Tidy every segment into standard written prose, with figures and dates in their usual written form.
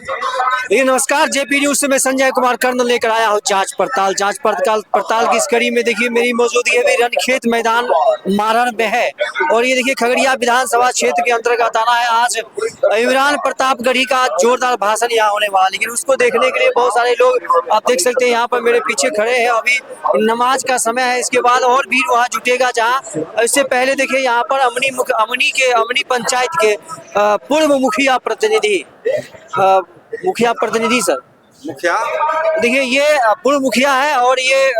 ये नमस्कार, JP news से मैं संजय कुमार कर्ण लेकर आया हूँ जांच पड़ताल की इस कड़ी में। देखिए मेरी मौजूदगी है रणखेत मैदान मारण में है और ये देखिए खगड़िया विधानसभा क्षेत्र के अंतर्गत आना है। आज इमरान प्रतापगढ़ी का जोरदार भाषण यहाँ होने वाला, लेकिन उसको देखने के लिए बहुत सारे लोग आप देख सकते हैं यहाँ पर मेरे पीछे खड़े हैं। अभी नमाज का समय है, इसके बाद और भीड़ वहाँ जुटेगा। जहाँ इससे पहले देखिए यहाँ पर अमनी पंचायत के पूर्व मुखिया प्रतिनिधि सर, मुखिया देखिए ये पूर्व मुखिया है और ये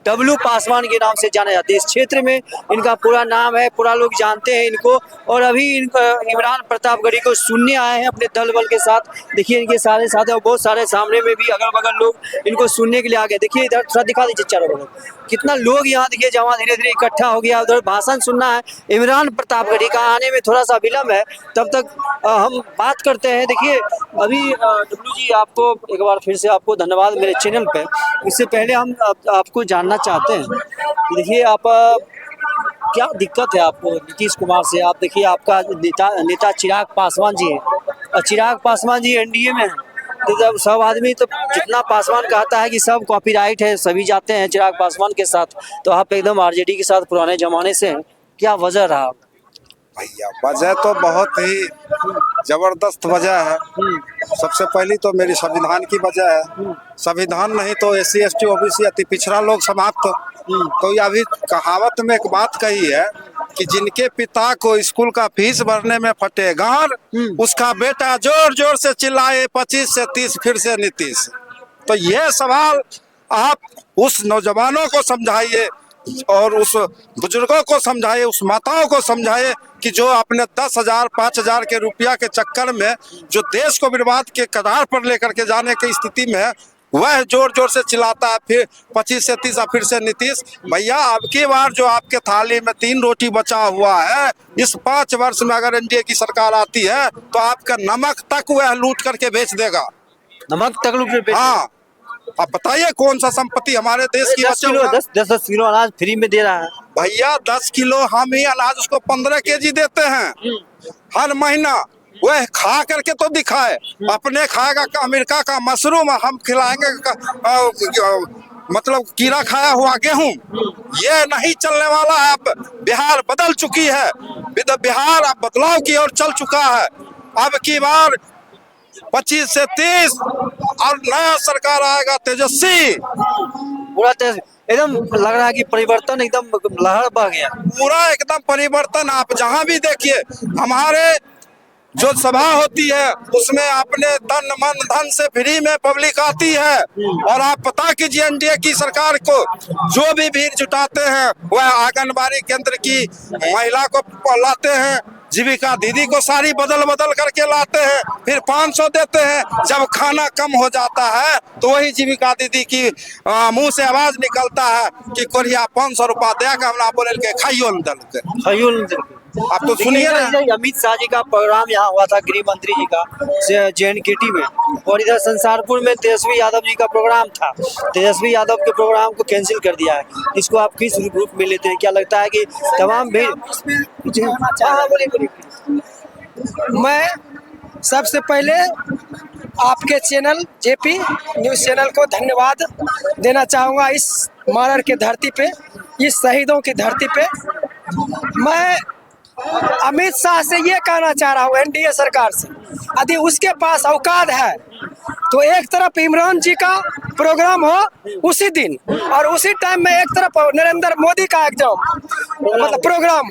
डब्लू पासवान के नाम से जाना जाते हैं। इस क्षेत्र में इनका पूरा नाम है, पूरा लोग जानते हैं इनको। और अभी इमरान प्रतापगढ़ी को सुनने आए हैं अपने दल बल के साथ। देखिए इनके सारे साथ और बहुत सारे सामने में भी अगल बगल लोग इनको सुनने के लिए आ गए। देखिए इधर थोड़ा दिखा दीजिए चारों बगल कितना लोग यहाँ देखिए जमा धीरे धीरे इकट्ठा हो गया। उधर भाषण सुनना है इमरान प्रतापगढ़ी का, आने में थोड़ा सा विलम्ब है। तब तक हम बात करते हैं। देखिए अभी डब्लू जी आपको एक बार फिर से आपको धन्यवाद मेरे चैनल पे। इससे पहले हम आपको जानना चाहते हैं कि देखिए आप क्या दिक्कत है आपको नीतीश कुमार से। आप देखिए आपका नेता चिराग पासवान जी है और चिराग पासवान जी एनडीए में है। तो जब सब आदमी तो जितना पासवान कहता है कि सब कॉपीराइट है, सभी जाते हैं चिराग पासवान के साथ, तो आप एकदम आरजेडी के साथ पुराने जमाने से हैं। क्या वजह रहा? भैया वजह तो बहुत ही जबरदस्त वजह है। सबसे पहली तो मेरी संविधान की वजह है। संविधान नहीं तो SC ST OBC अति पिछड़ा लोग समाप्त। तो ये अभी कहावत में एक बात कही है कि जिनके पिता को स्कूल का फीस भरने में फटे गार, उसका बेटा जोर जोर से चिल्लाए 25 से 30 फिर से नीतीश। तो ये सवाल आप उस नौजवानों को समझाइए और उस बुजुर्गों को समझाइए, उस माताओं को समझाइए कि जो अपने 10,000 5,000 के रुपया के चक्कर में जो देश को बर्बाद के कगार पर लेकर के जाने की स्थिति में है, वह जोर जोर से चिल्लाता है फिर 25 से 30 फिर से नीतीश। भैया अब की बार जो आपके थाली में 3 रोटी बचा हुआ है, इस 5 वर्ष में अगर एनडीए की सरकार आती है तो आपका नमक तक वह लूट करके बेच देगा। नमक तक लूट के? हाँ, अब बताइए कौन सा संपत्ति हमारे देश की 10 किलो अनाज फ्री में दे रहा है भैया। 10 किलो हम ही अनाज उसको 15 केजी देते हैं हर महीना। वह खा करके तो दिखाए, अपने खाएगा अमेरिका का मशरूम, हम खिलाएंगे मतलब कीड़ा खाया हुआ गेहूं। ये नहीं चलने वाला है। अब बिहार बदल चुकी है, बिहार अब बदलाव की ओर चल चुका है। अब की बार 25 से 30 और नया सरकार आएगा तेजस्वी। पूरा एकदम लग रहा है कि परिवर्तन एकदम लहर बह गया, पूरा एकदम परिवर्तन। आप जहां भी देखिए हमारे जो सभा होती है उसमें अपने तन मन धन से फ्री में पब्लिक आती है। और आप पता कीजिए एनडीए की सरकार को जो भी भीड़ जुटाते हैं वह आंगनबाड़ी केंद्र की महिला को लाते हैं, जीविका दीदी को सारी बदल करके लाते हैं, फिर 500 देते हैं। जब खाना कम हो जाता है तो वही जीविका दीदी की मुंह से आवाज निकलता है कि कोरिया 500 रुपया देगा, हमने बोले के खाइयो। आप तो सुनिए ना, अमित शाह जी का प्रोग्राम यहाँ हुआ था, गृह मंत्री जी का JNKT में, और इधर संसारपुर में तेजस्वी यादव जी का प्रोग्राम था। तेजस्वी यादव के प्रोग्राम को कैंसिल कर दिया है। इसको आप किस रूप में लेते हैं? क्या लगता है कि तमाम भीड़? मैं सबसे पहले आपके चैनल जेपी न्यूज चैनल को धन्यवाद देना चाहूँगा। इस मारर के धरती पे, इस शहीदों की धरती पे मैं अमित शाह से ये कहना चाह रहा हूँ, एनडीए सरकार से, यदि उसके पास औकात है तो एक तरफ इमरान जी का प्रोग्राम हो उसी दिन और उसी टाइम में एक तरफ नरेंद्र मोदी का एग्जाम मतलब प्रोग्राम,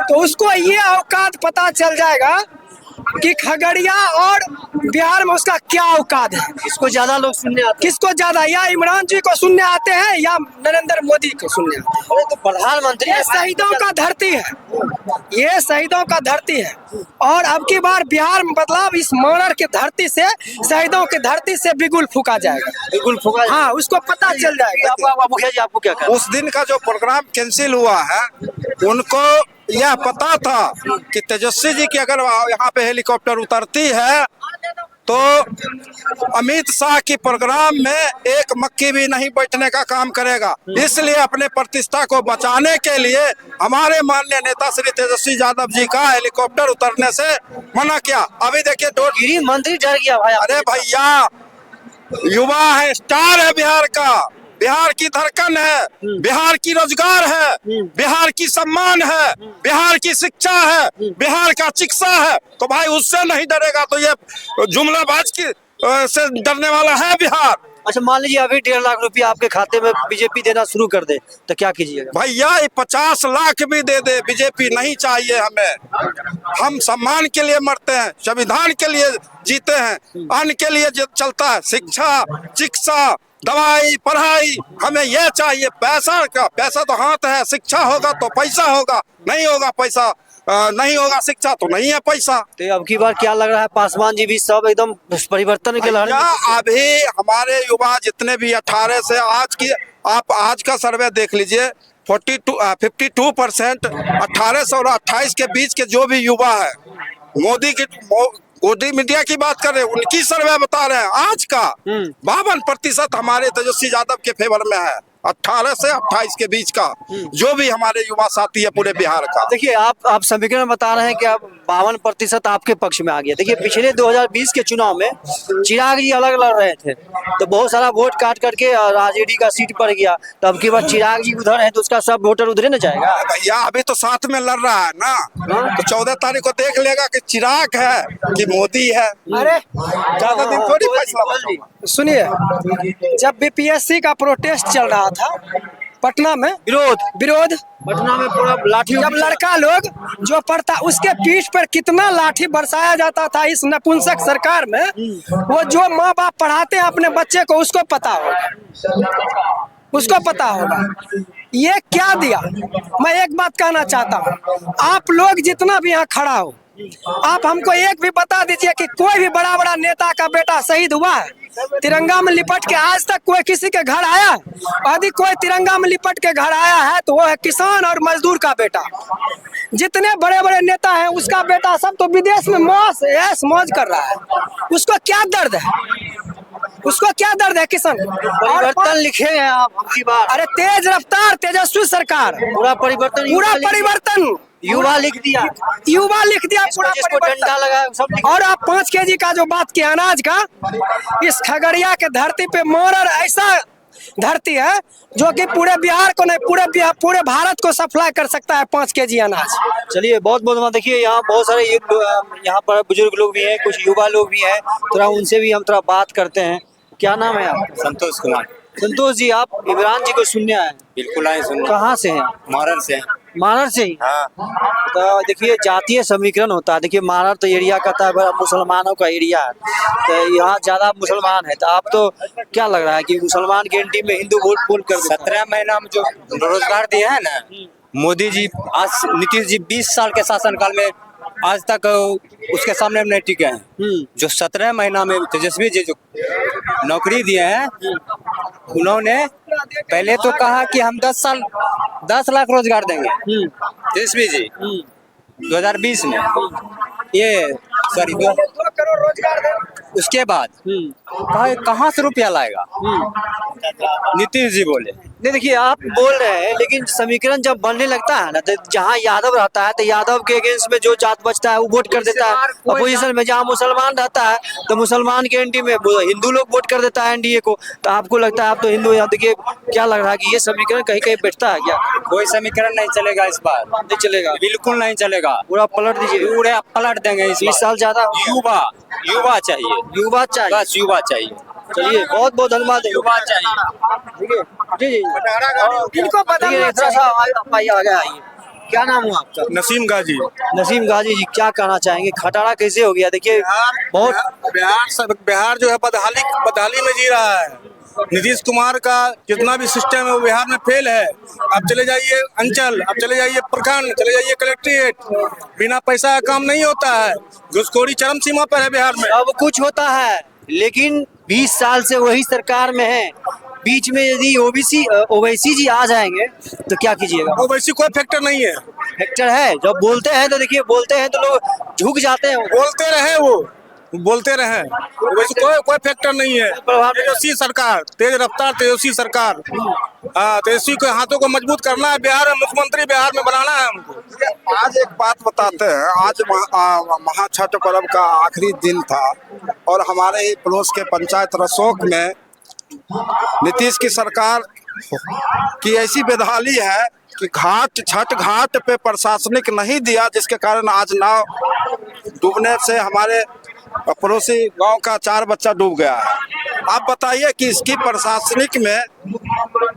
तो उसको ये औकात पता चल जाएगा कि खगड़िया और बिहार में उसका क्या औकात है। किसको ज्यादा लोग सुनने आते हैं? किसको ज्यादा, या इमरान जी को सुनने आते हैं या नरेंद्र मोदी को सुनने आते हैं? अरे तो प्रधानमंत्री ये शहीदों का धरती है, ये शहीदों का धरती है। और अब की बार बिहार में बदलाव इस मानर के धरती से, शहीदों की धरती से बिगुल फूका जाएगा। बिगुल फूका? हाँ, उसको पता चल जाएगा। मुखिया जी आपको क्या कहना? उस दिन का जो प्रोग्राम कैंसिल हुआ है, उनको यह पता था कि तेजस्वी जी की अगर यहाँ पे हेलीकॉप्टर उतरती है तो अमित शाह की प्रोग्राम में एक मक्खी भी नहीं बैठने का काम करेगा। इसलिए अपने प्रतिष्ठा को बचाने के लिए हमारे माननीय नेता श्री तेजस्वी यादव जी का हेलीकॉप्टर उतरने से मना किया। अभी देखिए गृह मंत्री डर गया भाई। अरे भैया, युवा है, स्टार है बिहार का, बिहार की धड़कन है, बिहार की रोजगार है, बिहार की सम्मान है, बिहार की शिक्षा है, बिहार का चिकित्सा है। तो भाई उससे नहीं डरेगा तो ये जुमलाबाज की से डरने वाला है बिहार। अच्छा मान लीजिए अभी 1.5 लाख रुपया आपके खाते में बीजेपी देना शुरू कर दे तो क्या कीजिएगा? भैया 50 लाख भी दे दे, बीजेपी नहीं चाहिए हमें। हम सम्मान के लिए मरते हैं, संविधान के लिए जीते हैं, अन्न के लिए चलता है, शिक्षा, चिकित्सा, दवाई, पढ़ाई, हमें ये चाहिए। पैसा तो हाथ है, शिक्षा होगा तो पैसा होगा, नहीं होगा पैसा, नहीं होगा शिक्षा तो नहीं है पैसा। तो अब की बार क्या लग रहा है, पासवान जी भी सब एकदम परिवर्तन के लहर? अभी हमारे युवा जितने भी 18 से आप आज का सर्वे देख लीजिए, 52% 18 से और 28 के बीच के जो भी युवा है, मोदी मीडिया की बात कर रहे हैं, उनकी सर्वे बता रहे हैं आज का 52% हमारे तेजस्वी यादव के फेवर में है। 18 से 28 के बीच का जो भी हमारे युवा साथी है पूरे बिहार का। देखिए आप समीकरण बता रहे हैं कि अब 52% आपके पक्ष में आ गया। देखिए पिछले 2020 के चुनाव में चिराग जी अलग लड़ रहे थे तो बहुत सारा वोट काट करके राजेडी का सीट पड़ गया। तो अब की बार चिराग जी उधर है तो उसका सब वोटर उधर न जाएगा। भैया अभी तो साथ में लड़ रहा है ना, तो 14 तारीख को देख लेगा कि चिराग है कि मोदी है। अरे ज्यादा दिन थोड़ी फैसला। सुनिए, जब बीपीएससी का प्रोटेस्ट चल रहा था पटना में, विरोध पटना में पूरा लाठी, जब लड़का लोग जो पढ़ता उसके पीठ पर कितना लाठी बरसाया जाता था इस नपुंसक सरकार में, वो जो माँ बाप पढ़ाते हैं अपने बच्चे को उसको पता होगा ये क्या दिया। मैं एक बात कहना चाहता हूँ, आप लोग जितना भी यहाँ खड़ा हो, आप हमको एक भी बता दीजिए कि कोई भी बड़ा नेता का बेटा शहीद हुआ है तिरंगा में लिपट के? आज तक कोई किसी के घर आया? यदि कोई तिरंगा में लिपट के घर आया है तो वो है किसान और मजदूर का बेटा। जितने बड़े नेता हैं उसका बेटा सब तो विदेश में मौज कर रहा है। उसको क्या दर्द है किसान? परिवर्तन लिखे हैं आप की बार। अरे तेज रफ्तार तेजस्वी सरकार, पूरा परिवर्तन युवा लिख दिया पूरा डंडा लगा सब। और आप 5 केजी का जो बात किया अनाज का, इस खगड़िया के धरती पे मोरर ऐसा धरती है जो कि पूरे बिहार को नहीं पूरे भारत को सप्लाई कर सकता है 5 केजी अनाज। चलिए बहुत बहुत देखिए यहाँ बहुत सारे यहाँ पर बुजुर्ग लोग भी हैं, कुछ युवा लोग भी हैं, थोड़ा उनसे भी हम थोड़ा बात करते हैं। क्या नाम है आप? संतोष कुमार। संतोष जी, आप इमरान जी को सुनने आए? बिल्कुल आए सुनने। कहाँ से हैं? मारर से। मारर से ही? हाँ। तो देखिए जातीय समीकरण होता है। देखिए मारर तो एरिया का था, मुसलमानों का एरिया है, तो यहाँ ज्यादा मुसलमान है। तो आप तो क्या लग रहा है कि मुसलमान की एंटी में हिंदू वोट कर 17 महीना में जो रोजगार दिया है ना मोदी जी, आज नीतीश जी 20 साल के शासनकाल में आज तक उसके सामने में नहीं टिके हैं। जो 17 महीना में तेजस्वी जी जो नौकरी दिए हैं, उन्होंने पहले तो कहा कि हम 10 लाख रोजगार देंगे तेजस्वी जी 2020 में, ये सॉरी 2 करोड़ रोजगार देंगे। उसके बाद कहाँ से रुपया लाएगा? नीतीश जी बोले। नहीं देखिए आप बोल रहे हैं, लेकिन समीकरण जब बनने लगता है ना तो जहाँ यादव रहता है तो यादव के अगेंस्ट में जो जात बचता है वो वोट कर देता है अपोजिशन में। जहाँ मुसलमान रहता है तो मुसलमान के एंटी में हिंदू लोग वोट कर देता है एनडीए को। तो आपको लगता है आप तो हिंदू हैं, देखिए क्या लग रहा है कि ये समीकरण कहीं कहीं बैठता है क्या? कोई समीकरण नहीं चलेगा इस बार, नहीं चलेगा, बिल्कुल नहीं चलेगा। पूरा पलट दीजिए, पूरा पलट देंगे इस 20 साल ज्यादा। युवा चाहिए, बस युवा चाहिए। चलिए बहुत बहुत धन्यवाद। युवा चाहिए। जी इनको बदलना चाहिए। आइए, क्या नाम हुआ आपका? नसीम गाजी। नसीम गाजी जी, क्या कहना चाहेंगे? खटारा कैसे हो गया? देखिए बहुत बिहार जो है बदहाली में जी रहा है। नीतीश कुमार का जितना भी सिस्टम है वो बिहार में फेल है। अब चले जाइए अंचल, अब चले जाइए प्रखंड, चले जाइए कलेक्ट्रेट, बिना पैसा का काम नहीं होता है। घुसखोरी चरम सीमा पर है बिहार में। अब कुछ होता है लेकिन 20 साल से वही सरकार में है। बीच में यदि ओवैसी जी आ जाएंगे तो क्या कीजिएगा? ओवैसी कोई फैक्टर नहीं है। फैक्टर है, जब बोलते हैं तो देखिए बोलते हैं तो लोग झुक जाते हैं। बोलते रहे वो, बोलते रहे, वैसे कोई फैक्टर नहीं है। तेजस्वी सरकार, तेज रफ्तार तेजस्वी सरकार, हाँ, तेजस्वी के हाथों को मजबूत करना है, बिहार में मुख्यमंत्री बिहार में बनाना है हमको। आज एक बात बताते हैं, आज महाछठ पर्व का आखिरी दिन था और हमारे ही पड़ोस के पंचायत रसोक में नीतीश की सरकार की ऐसी बेदहाली है कि छठ घाट पे प्रशासनिक नहीं दिया, जिसके कारण आज नाव डूबने से हमारे पड़ोसी गांव का 4 बच्चा डूब गया है। आप बताइए कि इसकी प्रशासनिक में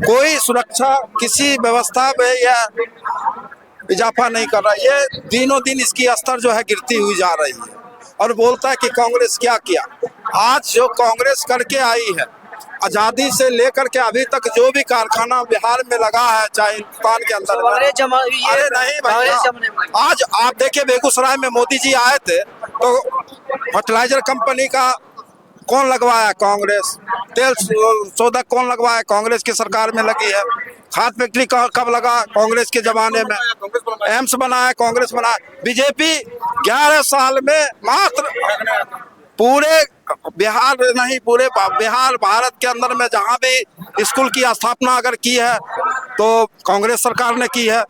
कोई सुरक्षा किसी व्यवस्था में या इजाफा नहीं कर रहा। ये दिनों दिन इसकी स्तर जो है गिरती हुई जा रही है और बोलता है कि कांग्रेस क्या किया। आज जो कांग्रेस करके आई है, आजादी से लेकर के अभी तक जो भी कारखाना बिहार में लगा है, चाहे हिंदुस्तान के अंदर, अरे नहीं भैया, आज आप देखिए बेगूसराय में मोदी जी आए थे तो फर्टिलाइजर कंपनी का कौन लगवाया? कांग्रेस। तेल शोधक कौन लगवाया? कांग्रेस की सरकार में लगी है। खाद फैक्ट्री कब लगा? कांग्रेस के जमाने में। एम्स बनाया, कांग्रेस बनाया। बीजेपी 11 साल में मात्र पूरे बिहार नहीं, पूरे बिहार भारत के अंदर में जहां भी स्कूल की स्थापना अगर की है तो कांग्रेस सरकार ने की है।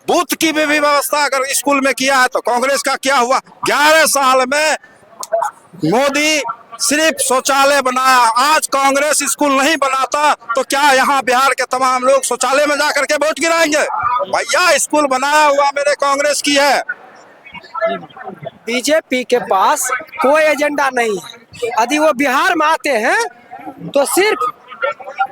बूथ की भी व्यवस्था अगर स्कूल में किया है तो कांग्रेस का क्या हुआ? 11 साल में मोदी सिर्फ शौचालय बनाया। आज कांग्रेस स्कूल नहीं बनाता तो क्या यहाँ बिहार के तमाम लोग शौचालय में जाकर के वोट गिराएंगे? भैया, स्कूल बनाया हुआ मेरे कांग्रेस की है। बीजेपी के पास कोई एजेंडा नहीं है। यदि वो बिहार में आते हैं तो सिर्फ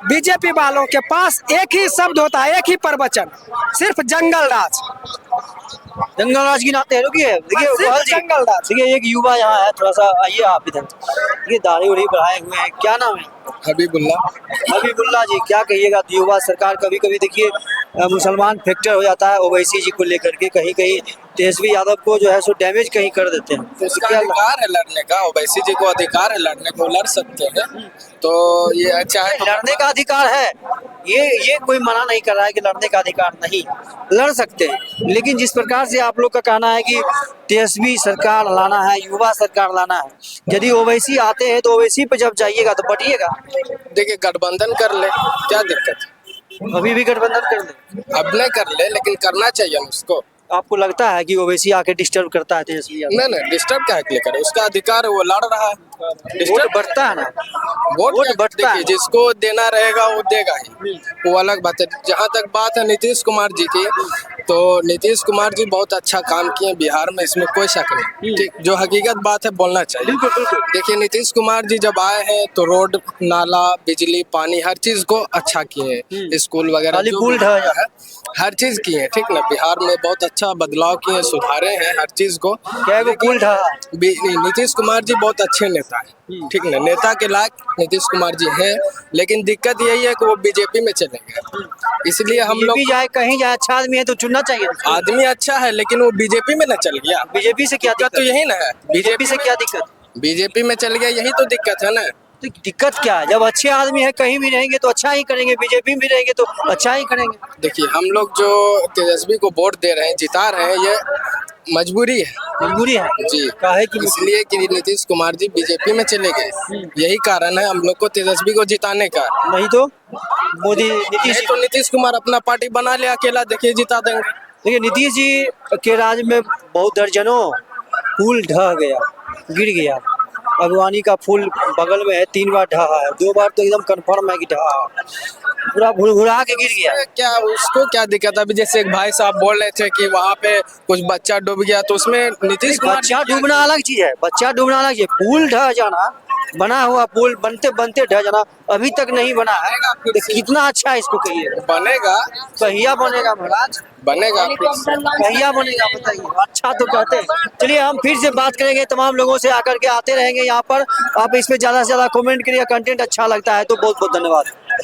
बीजेपी वालों के पास एक ही शब्द होता है, एक ही प्रवचन, सिर्फ जंगल राज। जंगल राज की नाते रुकिए, देखिए जंगल राज। देखिए एक युवा यहाँ है, थोड़ा सा आइए आप इधर। देखिए दाढ़ी उड़ी बढ़ाए हुए हैं, क्या नाम है? हबीबुल्ला जी, क्या कहिएगा? युवा सरकार कभी कभी देखिए मुसलमान फैक्टर हो जाता है ओवैसी जी को लेकर के, कहीं कहीं तेजस्वी यादव को जो है सो डैमेज कहीं कर देते हैं। तो उसका अधिकार है लड़ने का, ओवैसी जी को अधिकार है लड़ने को, लड़ सकते हैं। तो ये अच्छा है, लड़ने का अधिकार है, ये कोई मना नहीं कर रहा है कि लड़ने का अधिकार नहीं, लड़ सकते हैं। लेकिन जिस प्रकार से आप लोग का कहना है कि तेजस्वी सरकार लाना है, युवा सरकार लाना है, यदि ओवैसी आते हैं तो ओवैसी पे जब जाइएगा तो बटिएगा। देखिए गठबंधन कर ले, क्या दिक्कत है? अभी भी गठबंधन कर ले, अब नहीं कर ले, लेकिन करना चाहिए उसको। आपको लगता है कि ओवैसी आके डिस्टर्ब करता है तेजस्वी यादव? नहीं, डिस्टर्ब क्या के लिए करे? उसका अधिकार है, वो लड़ रहा है। वोट बढ़ता है ना, वोट बढ़ता है, जिसको देना रहेगा वो देगा ही, वो अलग बात है। जहाँ तक बात है नीतीश कुमार जी की, तो नीतीश कुमार जी बहुत अच्छा काम किए बिहार में, इसमें कोई शक नहीं। ठीक, जो हकीकत बात है बोलना चाहिए। देखिए नीतीश कुमार जी जब आए हैं तो रोड, नाला, बिजली, पानी, हर चीज को अच्छा किए हैं। स्कूल वगैरह है, हर चीज किए हैं। ठीक ना, बिहार में बहुत अच्छा बदलाव किए, सुधारे हैं हर चीज को। नीतीश कुमार जी बहुत अच्छे नेता है, ठीक ना, नेता के लायक नीतीश कुमार जी हैं। लेकिन दिक्कत यही है कि वो बीजेपी में चले गए, इसलिए हम लोग जाए कहीं जाए, अच्छा आदमी है तो चुनना चाहिए। आदमी अच्छा है लेकिन वो बीजेपी में न चल गया। बीजेपी से क्या दिक्कत? तो यही ना है, बीजेपी से क्या दिक्कत? बीजेपी में चल गया, यही तो दिक्कत है ना। तो दिक्कत क्या है? जब अच्छे आदमी है कहीं भी रहेंगे तो अच्छा ही करेंगे, बीजेपी में रहेंगे तो अच्छा ही करेंगे। देखिए हम लोग जो तेजस्वी को वोट दे रहे हैं, जिता रहे हैं, ये मजबूरी है। मजबूरी है जी, काहे की? इसलिए कि नीतीश कुमार जी बीजेपी में चले गए, यही कारण है हम लोग को तेजस्वी को जिताने का। नहीं तो मोदी, नीतीश तो नीतीश कुमार अपना पार्टी बना ले अकेला, देखिए जिता देंगे। देखिए नीतीश जी के राज में बहुत दर्जनों पुल ढह गया, गिर गया। भगवानी का फूल बगल में है, 3 बार ढहा है, 2 बार तो एकदम कंफर्म है कि ढहा है, पूरा भुरभुरा के गिर गया। क्या उसको क्या दिक्कत? अभी जैसे एक भाई साहब बोल रहे थे कि वहाँ पे कुछ बच्चा डूब गया, तो उसमें नीतीश कुमार, बच्चा डूबना अलग चीज है, बच्चा डूबना अलग चीज है। पुल ढह जाना, बना हुआ पुल बनते बनते ढह जाना, अभी तक नहीं बना है, तो कितना अच्छा है इसको कहिए। बनेगा, कहिया बनेगा महाराज? बनेगा, कहिया बनेगा बताइए? अच्छा तो कहते हैं। चलिए हम फिर से बात करेंगे, तमाम लोगों से आकर के आते रहेंगे यहाँ पर। आप इस पे ज्यादा से ज्यादा कमेंट करिए, कंटेंट अच्छा लगता है तो बहुत बहुत धन्यवाद।